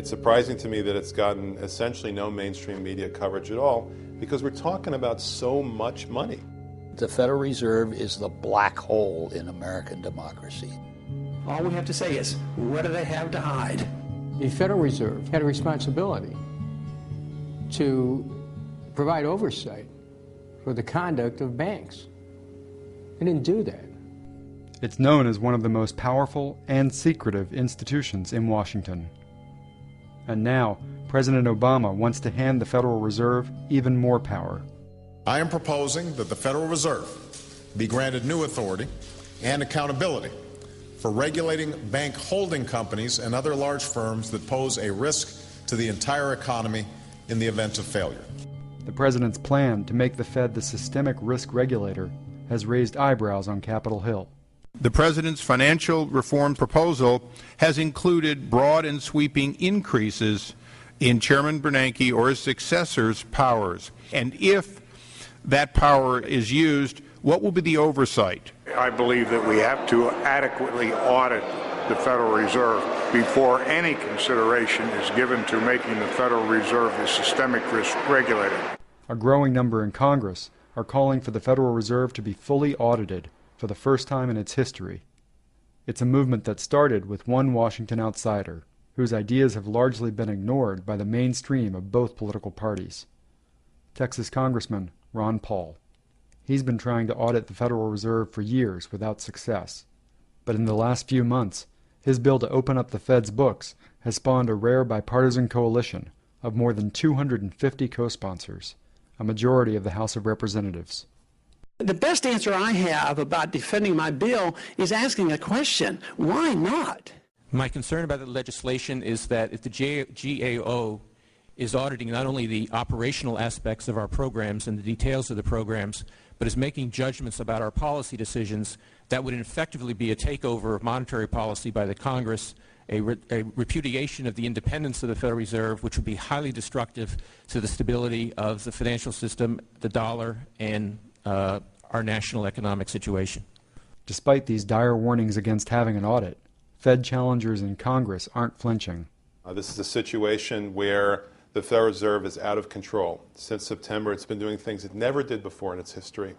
It's surprising to me that it's gotten essentially no mainstream media coverage at all, because we're talking about so much money. The Federal Reserve is the black hole in American democracy. All we have to say is, what do they have to hide? The Federal Reserve had a responsibility to provide oversight for the conduct of banks. They didn't do that. It's known as one of the most powerful and secretive institutions in Washington. And now, President Obama wants to hand the Federal Reserve even more power. I am proposing that the Federal Reserve be granted new authority and accountability for regulating bank holding companies and other large firms that pose a risk to the entire economy in the event of failure. The president's plan to make the Fed the systemic risk regulator has raised eyebrows on Capitol Hill. The president's financial reform proposal has included broad and sweeping increases in Chairman Bernanke or his successor's powers. And if that power is used, what will be the oversight? I believe that we have to adequately audit the Federal Reserve before any consideration is given to making the Federal Reserve a systemic risk regulator. A growing number in Congress are calling for the Federal Reserve to be fully audited for the first time in its history. It's a movement that started with one Washington outsider, whose ideas have largely been ignored by the mainstream of both political parties. Texas Congressman Ron Paul. He's been trying to audit the Federal Reserve for years without success. But in the last few months, his bill to open up the Fed's books has spawned a rare bipartisan coalition of more than 250 co-sponsors, a majority of the House of Representatives. The best answer I have about defending my bill is asking a question: why not? My concern about the legislation is that if the GAO is auditing not only the operational aspects of our programs and the details of the programs, but is making judgments about our policy decisions, that would effectively be a takeover of monetary policy by the Congress, a repudiation of the independence of the Federal Reserve, which would be highly destructive to the stability of the financial system, the dollar, and our national economic situation. Despite these dire warnings against having an audit, Fed challengers in Congress aren't flinching. This is a situation where the Federal Reserve is out of control. Since September, it's been doing things it never did before in its history.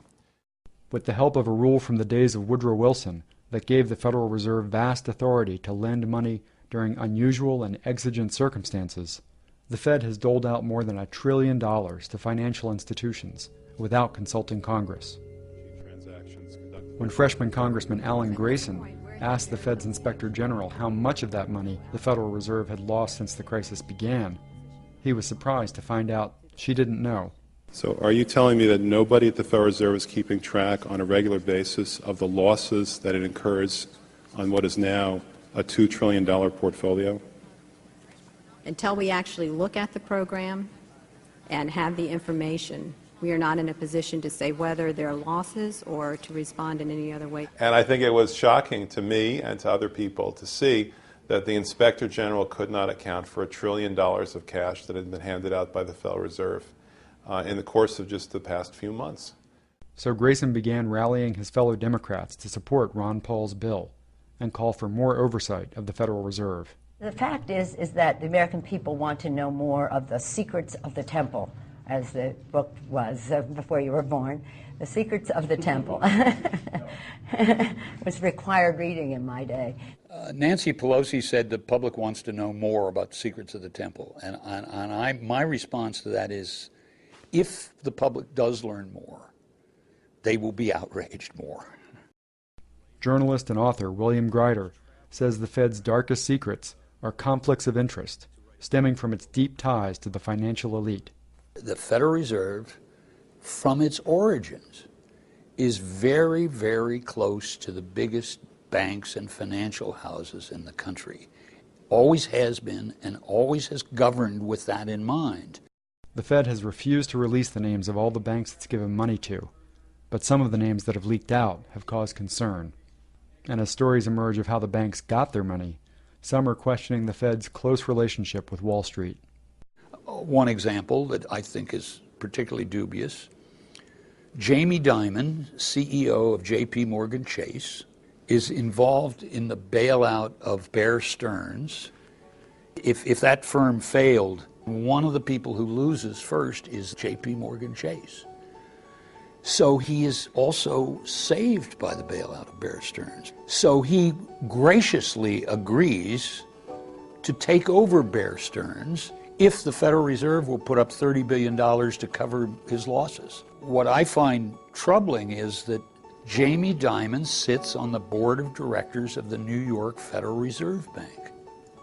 With the help of a rule from the days of Woodrow Wilson that gave the Federal Reserve vast authority to lend money during unusual and exigent circumstances, the Fed has doled out more than $1 trillion to financial institutions without consulting Congress. When freshman Congressman Alan Grayson asked the Fed's Inspector General how much of that money the Federal Reserve had lost since the crisis began, he was surprised to find out she didn't know. So are you telling me that nobody at the Federal Reserve is keeping track on a regular basis of the losses that it incurs on what is now a $2 trillion portfolio? Until we actually look at the program and have the information, we are not in a position to say whether there are losses or to respond in any other way. And I think it was shocking to me and to other people to see that the Inspector General could not account for $1 trillion of cash that had been handed out by the Federal Reserve in the course of just the past few months. So Grayson began rallying his fellow Democrats to support Ron Paul's bill and call for more oversight of the Federal Reserve. The fact is that the American people want to know more of the secrets of the temple, as the book was before you were born. The Secrets of the Temple. It was required reading in my day. Nancy Pelosi said the public wants to know more about the secrets of the temple. And my response to that is, if the public does learn more, they will be outraged more. Journalist and author William Greider says the Fed's darkest secrets are conflicts of interest, stemming from its deep ties to the financial elite. The Federal Reserve, from its origins, is very, very close to the biggest banks and financial houses in the country. Always has been and always has governed with that in mind. The Fed has refused to release the names of all the banks it's given money to, but some of the names that have leaked out have caused concern. And as stories emerge of how the banks got their money, some are questioning the Fed's close relationship with Wall Street. One example that I think is particularly dubious, Jamie Dimon, CEO of J.P. Morgan Chase, is involved in the bailout of Bear Stearns, If that firm failed, one of the people who loses first is J.P. Morgan Chase. So he is also saved by the bailout of Bear Stearns. So he graciously agrees to take over Bear Stearns if the Federal Reserve will put up $30 billion to cover his losses. What I find troubling is that Jamie Dimon sits on the board of directors of the New York Federal Reserve Bank.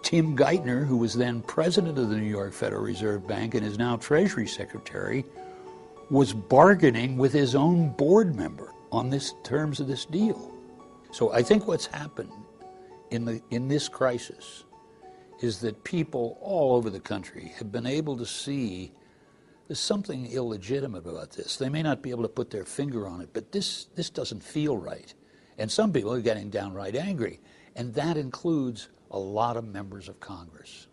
Tim Geithner, who was then president of the New York Federal Reserve Bank and is now Treasury Secretary, was bargaining with his own board member on this terms of this deal. So I think what's happened in this crisis is that people all over the country have been able to see there's something illegitimate about this. They may not be able to put their finger on it, but this doesn't feel right. And some people are getting downright angry, and that includes a lot of members of Congress.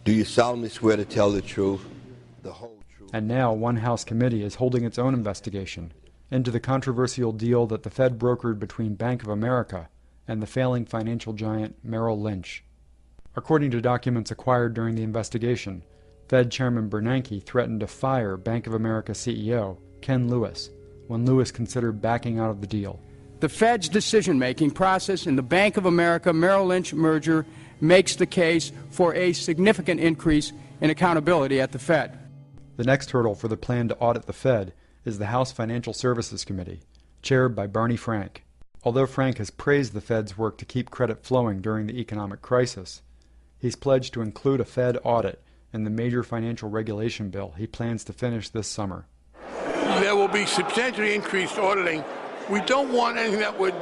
Do you solemnly swear to tell the truth, the whole truth? And now one House committee is holding its own investigation into the controversial deal that the Fed brokered between Bank of America and the failing financial giant Merrill Lynch. According to documents acquired during the investigation, Fed Chairman Bernanke threatened to fire Bank of America CEO Ken Lewis when Lewis considered backing out of the deal. The Fed's decision-making process in the Bank of America Merrill Lynch merger makes the case for a significant increase in accountability at the Fed. The next hurdle for the plan to audit the Fed is the House Financial Services Committee, chaired by Barney Frank. Although Frank has praised the Fed's work to keep credit flowing during the economic crisis, he's pledged to include a Fed audit in the major financial regulation bill he plans to finish this summer. There will be substantially increased auditing. We don't want anything that would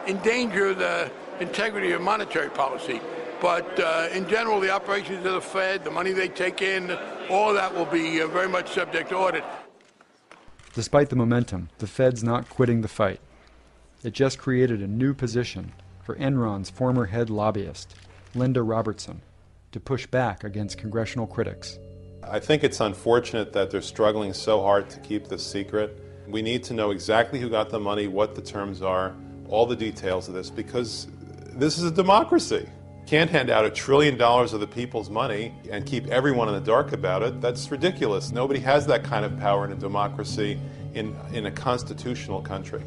endanger the integrity of monetary policy. But in general, the operations of the Fed, the money they take in, all of that will be very much subject to audit. Despite the momentum, the Fed's not quitting the fight. It just created a new position for Enron's former head lobbyist, Linda Robertson, to push back against congressional critics. I think it's unfortunate that they're struggling so hard to keep this secret. We need to know exactly who got the money, what the terms are, all the details of this, because this is a democracy. Can't hand out $1 trillion of the people's money and keep everyone in the dark about it. That's ridiculous. Nobody has that kind of power in a democracy in a constitutional country.